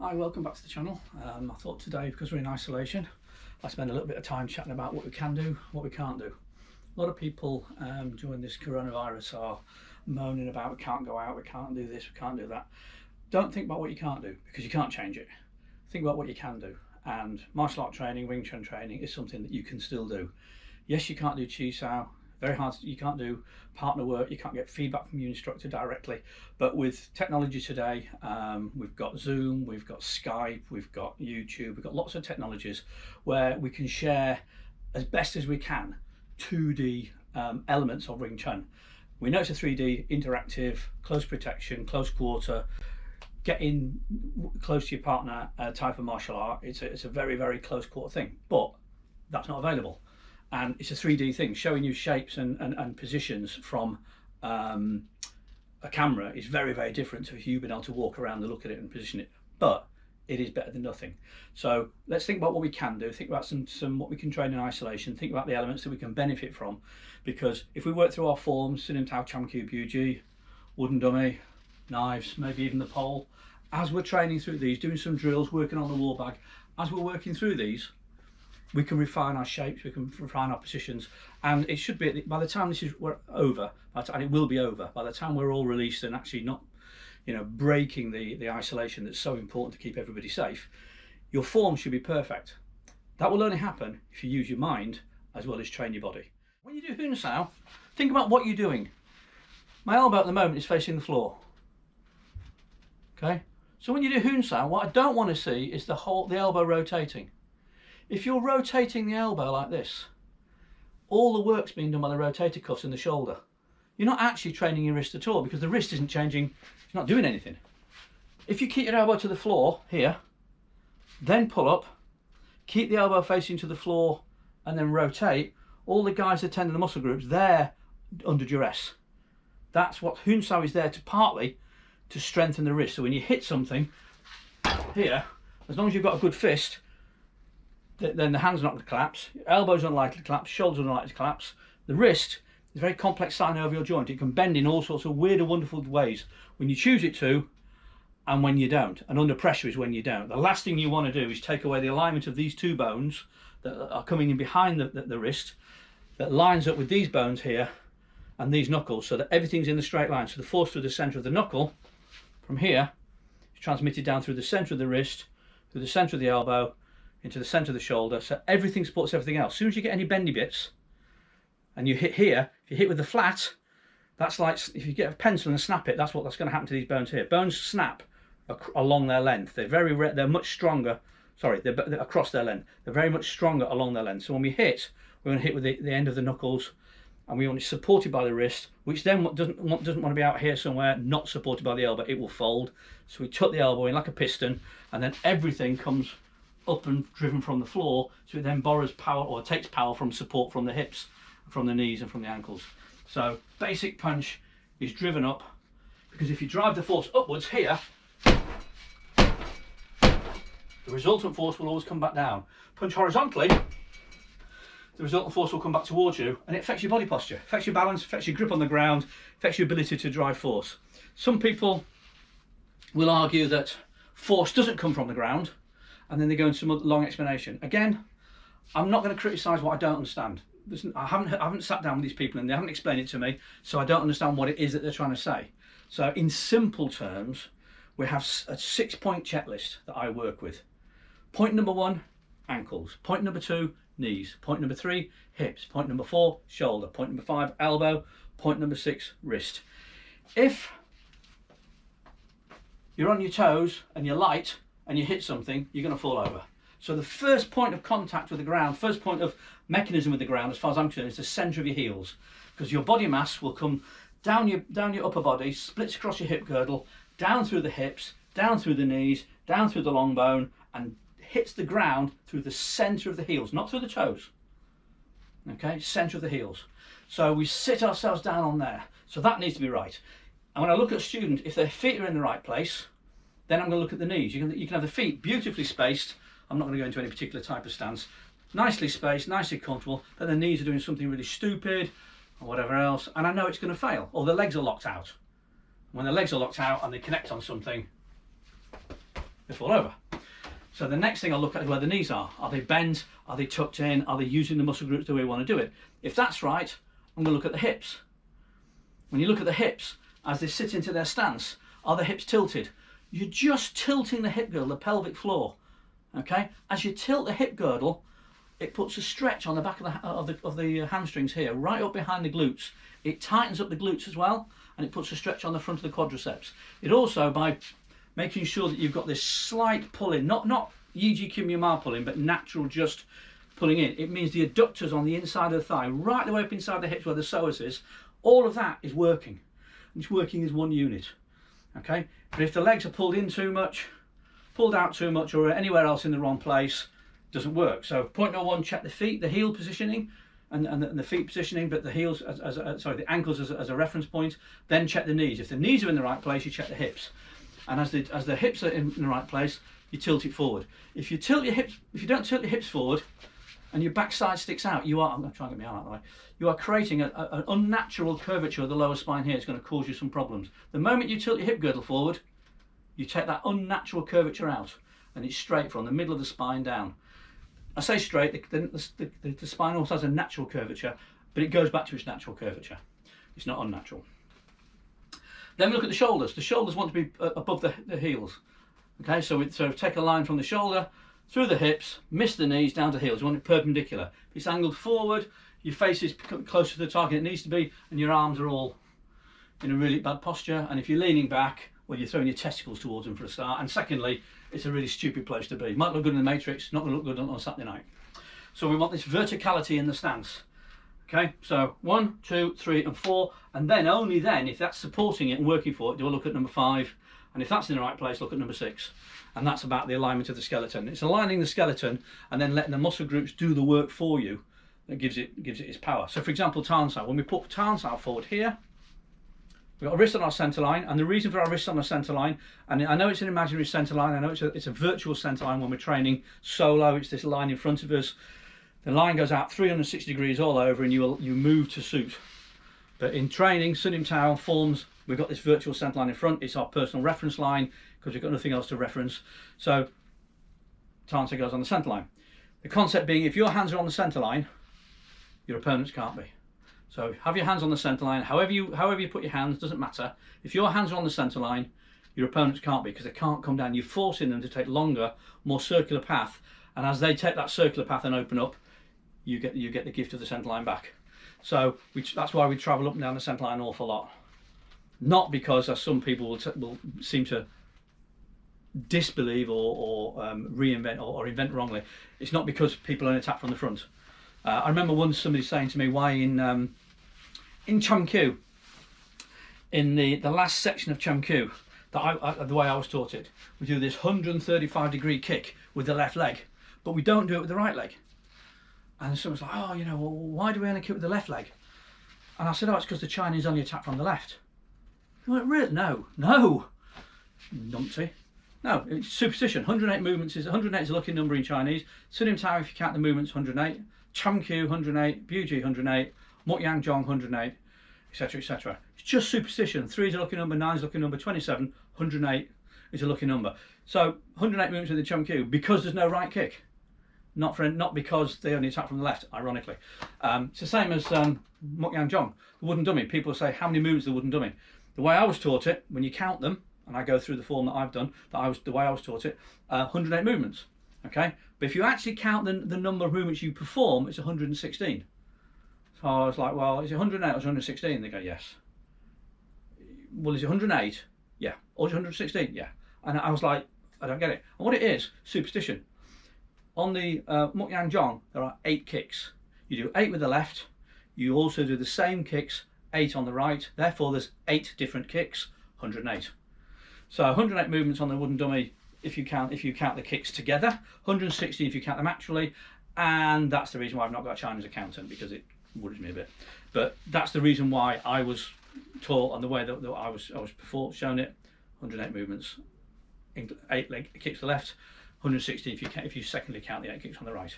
Hi, welcome back to the channel. I thought today, because we're in isolation, I spend a little bit of time chatting about what we can do, what we can't do. A lot of people during this coronavirus are moaning about we can't go out, we can't do this, we can't do that. Don't think about what you can't do, because you can't change it. Think about what you can do. And martial art training, Wing Chun training is something that you can still do. Yes, you can't do Chi Sao, very hard, you can't do partner work, you can't get feedback from your instructor directly, but with technology today, we've got Zoom, we've got Skype, we've got YouTube, we've got lots of technologies where we can share as best as we can 2D elements of Wing Chun. We know it's a 3D interactive, close protection, close quarter, get in close to your partner type of martial art. It's a very, very close quarter thing, but that's not available. And it's a 3D thing, showing you shapes and positions from a camera is very, very different to you being able to walk around and look at it and position it. But it is better than nothing. So let's think about what we can do, think about some what we can train in isolation, think about the elements that we can benefit from. Because if we work through our forms, Sunim Tao Cham Kyu Buji, wooden dummy, knives, maybe even the pole, as we're training through these, doing some drills, working on the wall bag, as we're working through these, we can refine our shapes, we can refine our positions, and it should be, by the time this is over, and it will be over, by the time we're all released and actually not, breaking the isolation that's so important to keep everybody safe, your form should be perfect. That will only happen if you use your mind as well as train your body. When you do Hun Sao, think about what you're doing. My elbow at the moment is facing the floor. Okay, so when you do Hun Sao, what I don't want to see is the elbow rotating. If you're rotating the elbow like this, all the work's being done by the rotator cuffs in the shoulder. You're not actually training your wrist at all, because the wrist isn't changing, it's not doing anything. If you keep your elbow to the floor here, then pull up, keep the elbow facing to the floor, and then rotate, all the guys that attend the muscle groups, they're under duress. That's what Hun Sao is there to, partly to strengthen the wrist. So when you hit something here, as long as you've got a good fist, then the hand's not going to collapse, elbow's unlikely to collapse, shoulder's unlikely to collapse. The wrist is a very complex synovial joint. It can bend in all sorts of weird and wonderful ways when you choose it to and when you don't. And under pressure is when you don't. The last thing you want to do is take away the alignment of these two bones that are coming in behind the wrist, that lines up with these bones here and these knuckles, so that everything's in the straight line. So the force through the centre of the knuckle from here is transmitted down through the centre of the wrist, through the centre of the elbow, into the centre of the shoulder, so everything supports everything else. As soon as you get any bendy bits and you hit here, if you hit with the flat, that's like if you get a pencil and snap it, that's going to happen to these bones here. Bones snap along their length. They're much stronger, sorry, they're across their length. They're very much stronger along their length. So when we hit, we're going to hit with the end of the knuckles, and we want it supported by the wrist, which then doesn't want to be out here somewhere, not supported by the elbow. It will fold. So we tuck the elbow in like a piston, and then everything comes up and driven from the floor, so it then borrows power or takes power from support from the hips, from the knees and from the ankles. So basic punch is driven up, because if you drive the force upwards here, the resultant force will always come back down. Punch horizontally, the resultant force will come back towards you, and it affects your body posture, affects your balance, affects your grip on the ground, affects your ability to drive force. Some people will argue that force doesn't come from the ground, and then they go into some long explanation. Again, I'm not going to criticise what I don't understand. I haven't sat down with these people and they haven't explained it to me, so I don't understand what it is that they're trying to say. So in simple terms, we have a 6-point checklist that I work with. Point number 1, ankles. Point number 2, knees. Point number 3, hips. Point number 4, shoulder. Point number 5, elbow. Point number 6, wrist. If you're on your toes and you're light and you hit something, you're going to fall over. So the first point of contact with the ground, first point of mechanism with the ground, as far as I'm concerned, is the centre of your heels, because your body mass will come down your upper body, splits across your hip girdle, down through the hips, down through the knees, down through the long bone, and hits the ground through the centre of the heels, not through the toes. Okay, centre of the heels. So we sit ourselves down on there. So that needs to be right. And when I look at a student, if their feet are in the right place, then I'm going to look at the knees. You can have the feet beautifully spaced. I'm not going to go into any particular type of stance. Nicely spaced, nicely comfortable, but the knees are doing something really stupid or whatever else, and I know it's going to fail. Or the legs are locked out. When the legs are locked out and they connect on something, they fall over. So the next thing I'll look at is where the knees are. Are they bent? Are they tucked in? Are they using the muscle groups the way we want to do it? If that's right, I'm going to look at the hips. When you look at the hips, as they sit into their stance, are the hips tilted? You're just tilting the hip girdle, the pelvic floor. Okay? As you tilt the hip girdle, it puts a stretch on the back of the hamstrings here, right up behind the glutes. It tightens up the glutes as well, and it puts a stretch on the front of the quadriceps. It also, by making sure that you've got this slight pull-in, not Yiji Kimura pulling, but natural just pulling in. It means the adductors on the inside of the thigh, right the way up inside the hips where the psoas is, all of that is working. It's working as one unit. Okay? But if the legs are pulled in too much, pulled out too much, or anywhere else in the wrong place, it doesn't work. So point number one, check the feet, the heel positioning, and the feet positioning, but the heels, the ankles as a reference point. Then check the knees. If the knees are in the right place, you check the hips. And as the hips are in the right place, you tilt it forward. If you don't tilt your hips forward and your backside sticks out, I'm going to try and get my arm out of the way. You are creating an unnatural curvature of the lower spine here. It's going to cause you some problems. The moment you tilt your hip girdle forward, you take that unnatural curvature out, and it's straight from the middle of the spine down. I say straight, the spine also has a natural curvature, but it goes back to its natural curvature. It's not unnatural. Then we look at the shoulders. The shoulders want to be above the heels. Okay, so take a line from the shoulder, through the hips, miss the knees, down to the heels. You want it perpendicular. If it's angled forward, your face is closer to the target it needs to be, and your arms are all in a really bad posture. And if you're leaning back, well, you're throwing your testicles towards them for a start. And secondly, it's a really stupid place to be. It might look good in the Matrix, not going to look good on a Saturday night. So we want this verticality in the stance. Okay, so 1, 2, 3 and 4, and then only then, if that's supporting it and working for it, do I look at number 5, and if that's in the right place, look at number 6. And that's about the alignment of the skeleton. It's aligning the skeleton and then letting the muscle groups do the work for you that gives it its power. So for example, Tansal, when we put Tansal forward here, we've got a wrist on our centre line, and the reason for our wrist on the centre line, and I know it's an imaginary centre line, I know it's a virtual centre line when we're training solo, it's this line in front of us. The line goes out 360 degrees all over, and you move to suit. But in training, Sunim Tao forms, we've got this virtual centre line in front. It's our personal reference line because we've got nothing else to reference. So Tansa goes on the centre line. The concept being, if your hands are on the centre line, your opponents can't be. So have your hands on the centre line. However you put your hands, doesn't matter. If your hands are on the centre line, your opponents can't be, because they can't come down. You're forcing them to take longer, more circular path. And as they take that circular path and open up, you get the gift of the centre line back. So that's why we travel up and down the centre line an awful lot. Not because, as some people will seem to disbelieve or reinvent or invent wrongly. It's not because people only attack from the front. I remember once somebody saying to me, why in Chum Kyu, in the last section of Chum Kyu, the way I was taught it, we do this 135-degree kick with the left leg, but we don't do it with the right leg. And someone's like, oh, well, why do we only kick with the left leg? And I said, oh, it's because the Chinese only attack from the left. He went, really? No, numpty. No, it's superstition. 108 movements is 108 is a lucky number in Chinese. Sunim Tao, if you count the movements, 108. Chum Kyu, 108. Buji, 108. Muk Yang Jong, 108, etc., etc. It's just superstition. 3 is a lucky number, 9 is a lucky number, 27, 108 is a lucky number. So 108 movements with the Chum Kyu because there's no right kick. Not because they only attack from the left, ironically. It's the same as Muk Yang Jong, the wooden dummy. People say, how many moves is the wooden dummy? The way I was taught it, when you count them, and I go through the form that I've done, the way I was taught it, 108 movements. Okay, but if you actually count the number of movements you perform, it's 116. So I was like, well, is it 108 or 116? They go, yes. Well, is it 108? Yeah. Or is it 116? Yeah. And I was like, I don't get it. And what it is, superstition. On the Muk Yang Jong, there are 8 kicks. You do 8 with the left. You also do the same kicks, 8 on the right. Therefore, there's 8 different kicks, 108. So 108 movements on the wooden dummy if you count the kicks together. 116 if you count them actually. And that's the reason why I've not got a Chinese accountant, because it worries me a bit. But that's the reason why I was taught, and the way that I was before shown it. 108 movements, 8 leg kicks to the left. 116 if you secondly count the 8 kicks on the right.